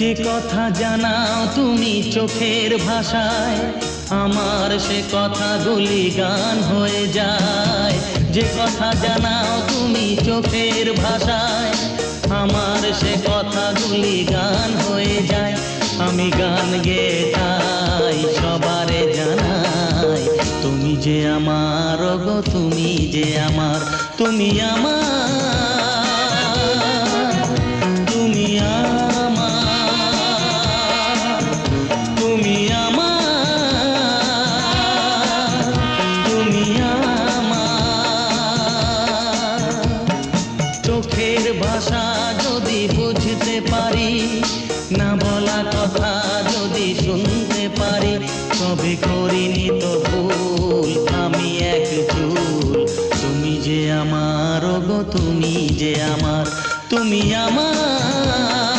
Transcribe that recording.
যে কথা জানাও তুমি চোখের ভাষায়, আমার সে কথাগুলি গান হয়ে যায়। যে কথা জানাও তুমি চোখের ভাষায়, আমার সে কথাগুলি গান হয়ে যায়। আমি গান গেয়ে তাই সবারে জানাই, তুমি যে আমার গো, তুমি যে আমার, তুমি আমার, তুমি আমার, তুমি আমার, তুমি আমার। চোখের ভাষা যদি বুঝতে পারি, না বলা কথা যদি শুনতে পারি, তবে করিনি তো ভুল আমি এক চুল। তুমি যে আমার গো, তুমি যে আমার, তুমি আমার।